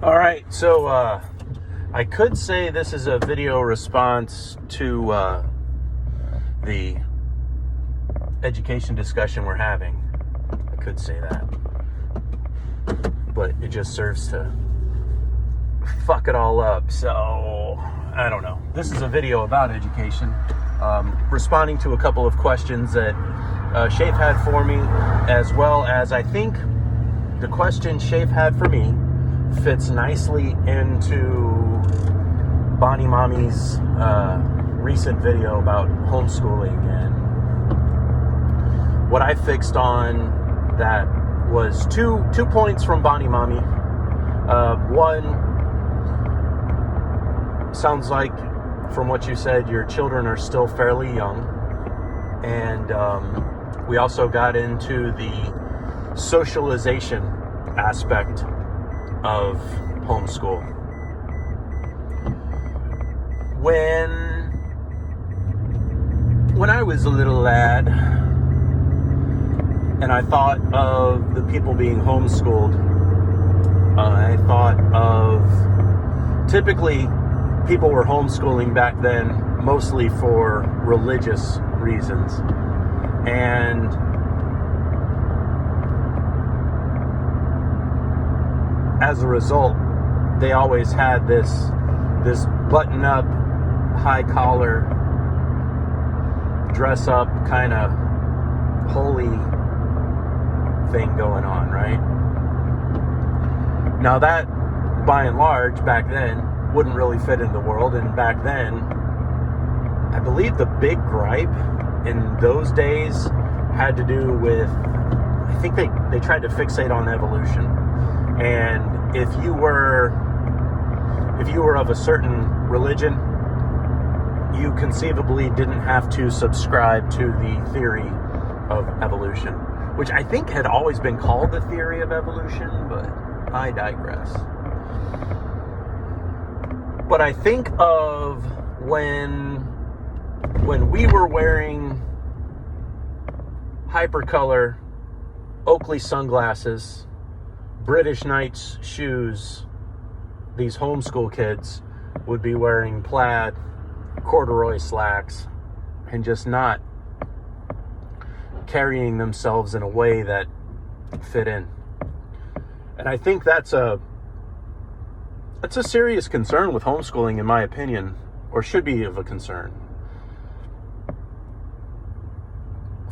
All right, so I could say this is a video response to the education discussion we're having. I could say that, but it just serves to fuck it all up. So I don't know. This is a video about education, responding to a couple of questions that Shafe had for me, as well as I think the question Shafe had for me fits nicely into Bonnie Mommy's recent video about homeschooling. And what I fixed on that was two points from Bonnie Mommy. One, sounds like from what you said, your children are still fairly young. And we also got into the socialization aspect of homeschool. When I was a little lad and I thought of the people being homeschooled, I thought of typically people were homeschooling back then mostly for religious reasons. And as a result, they always had this button-up, high-collar, dress-up kind of holy thing going on, right? Now that, by and large, back then, wouldn't really fit in the world. And back then, I believe the big gripe in those days had to do with, I think they tried to fixate on evolution. And if you were of a certain religion, you conceivably didn't have to subscribe to the theory of evolution, which I think had always been called the theory of evolution, but I digress. But I think of when we were wearing hypercolor Oakley sunglasses, British Knights shoes, these homeschool kids would be wearing plaid, corduroy slacks, and just not carrying themselves in a way that fit in. And I think that's a serious concern with homeschooling, in my opinion, or should be of a concern.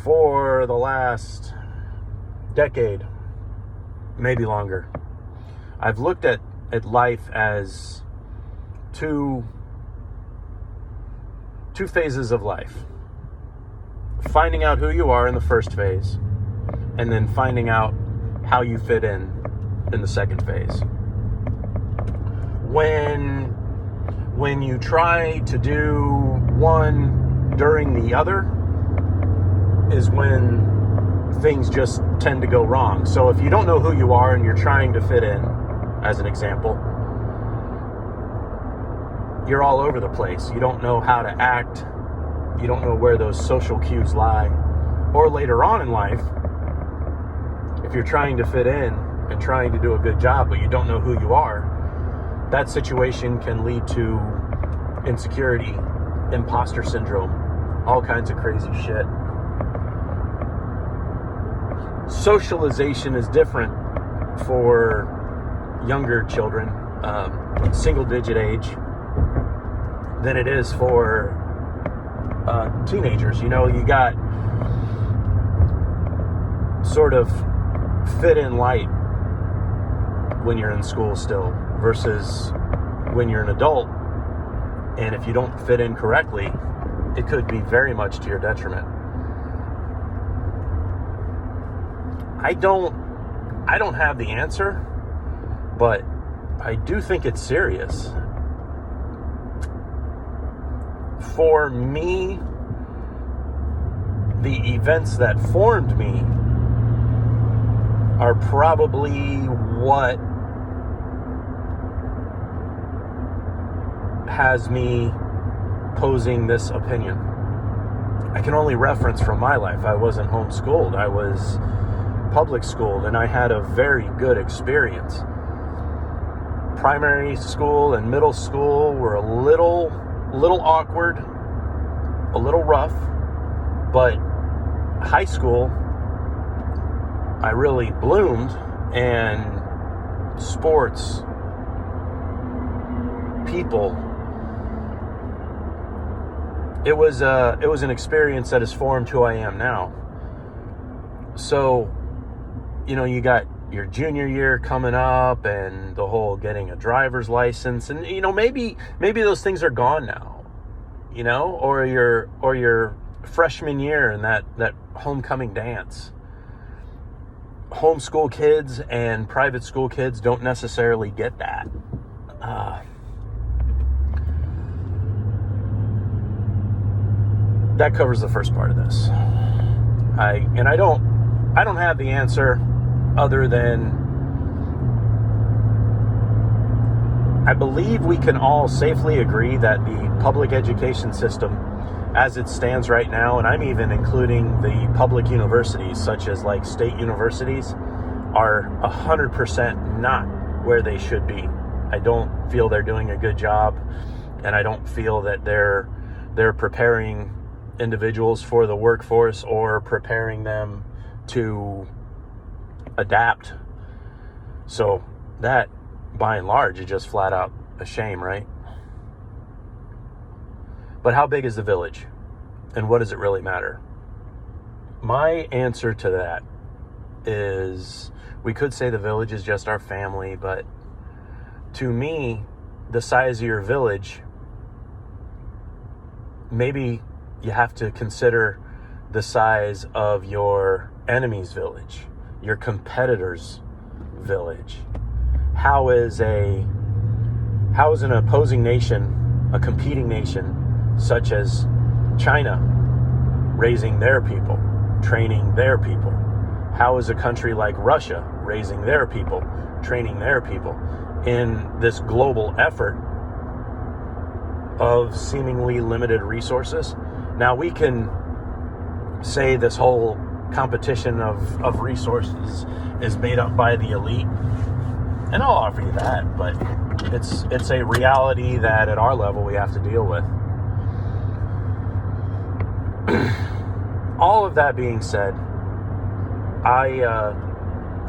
For the last decade, maybe longer, I've looked at life as two phases of life. Finding out who you are in the first phase, and then finding out how you fit in the second phase. When you try to do one during the other is when things just tend to go wrong. So if you don't know who you are and you're trying to fit in, as an example, you're all over the place. You don't know how to act. You don't know where those social cues lie. Or later on in life, if you're trying to fit in and trying to do a good job, but you don't know who you are, that situation can lead to insecurity, imposter syndrome, all kinds of crazy shit. Socialization is different for younger children, single digit age, than it is for teenagers. You know, you got sort of fit in light when you're in school still versus when you're an adult. And if you don't fit in correctly, it could be very much to your detriment. I don't have the answer, but I do think it's serious. For me, the events that formed me are probably what has me posing this opinion. I can only reference from my life. I wasn't homeschooled. I was public schooled, and I had a very good experience. primary school and middle school were a little awkward, a little rough, but high school, I really bloomed, and sports, people, it was an experience that has formed who I am now. So, you got your junior year coming up and the whole getting a driver's license, and maybe those things are gone now, or your freshman year and that homecoming dance. Homeschool kids and private school kids don't necessarily get that. That covers the first part of this. I don't have the answer, other than I believe we can all safely agree that the public education system as it stands right now, and I'm even including the public universities such as like state universities, are 100% not where they should be. I don't feel they're doing a good job, and I don't feel that they're preparing individuals for the workforce or preparing them to adapt. So that, by and large, is just flat out a shame, right? But how big is the village? And what does it really matter? My answer to that is, we could say the village is just our family, but to me, the size of your village, maybe you have to consider the size of your enemy's village, your competitor's village. How is an opposing nation, a competing nation such as China, raising their people, training their people? How is a country like Russia raising their people, training their people in this global effort of seemingly limited resources? Now, we can say this whole competition of resources is made up by the elite, and I'll offer you that, but it's a reality that at our level we have to deal with. All of that being said,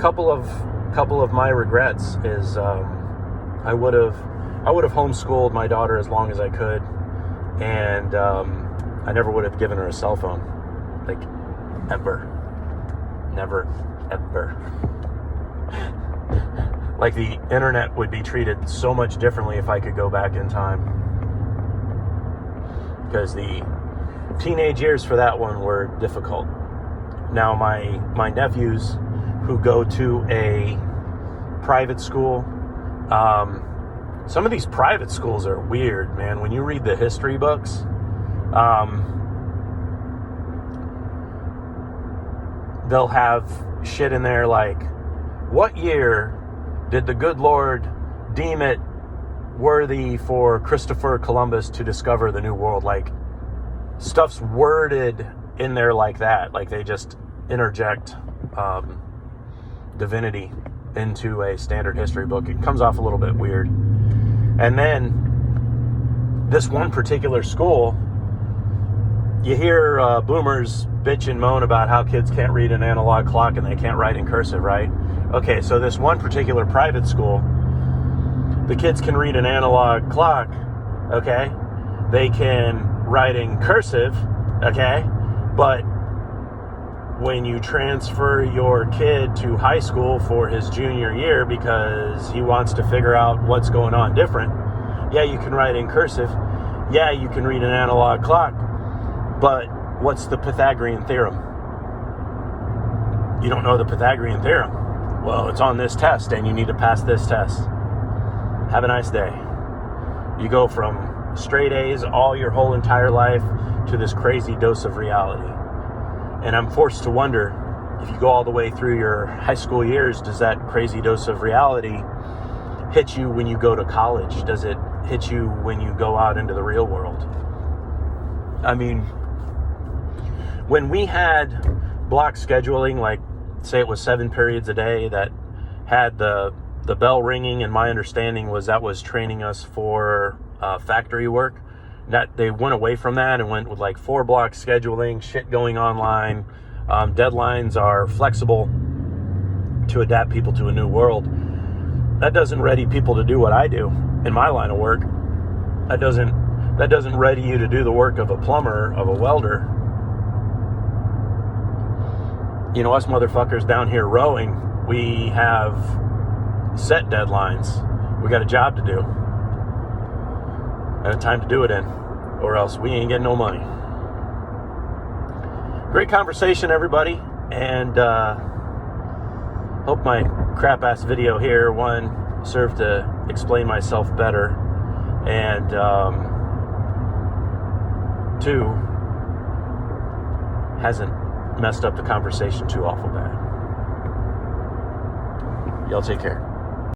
couple of my regrets is I would have homeschooled my daughter as long as I could, and I never would have given her a cell phone, like, ever. Never, ever. Like, the internet would be treated so much differently if I could go back in time, because the teenage years for that one were difficult. Now, my nephews who go to a private school, some of these private schools are weird, man. When you read the history books, they'll have shit in there like, what year did the good Lord deem it worthy for Christopher Columbus to discover the New World? Like, stuff's worded in there like that. Like, they just interject divinity into a standard history book. It comes off a little bit weird. And then this one particular school, you hear boomers bitch and moan about how kids can't read an analog clock and they can't write in cursive, right? Okay, so this one particular private school, the kids can read an analog clock, okay? They can write in cursive, okay? But when you transfer your kid to high school for his junior year because he wants to figure out what's going on different, yeah, you can write in cursive. Yeah, you can read an analog clock. But what's the Pythagorean theorem? You don't know the Pythagorean theorem. Well, it's on this test and you need to pass this test. Have a nice day. You go from straight A's all your whole entire life to this crazy dose of reality. And I'm forced to wonder, if you go all the way through your high school years, does that crazy dose of reality hit you when you go to college? Does it hit you when you go out into the real world? I mean, when we had block scheduling, like say it was 7 periods a day that had the the bell ringing, and my understanding was that was training us for factory work. That they went away from that and went with like 4-block scheduling, shit going online. Deadlines are flexible to adapt people to a new world. That doesn't ready people to do what I do in my line of work. That doesn't ready you to do the work of a plumber, of a welder. You know, us motherfuckers down here rowing, we have set deadlines. We got a job to do and a time to do it in, or else we ain't getting no money. Great conversation, everybody, and hope my crap-ass video here, one, served to explain myself better, and two, hasn't messed up the conversation too awful bad. Y'all take care.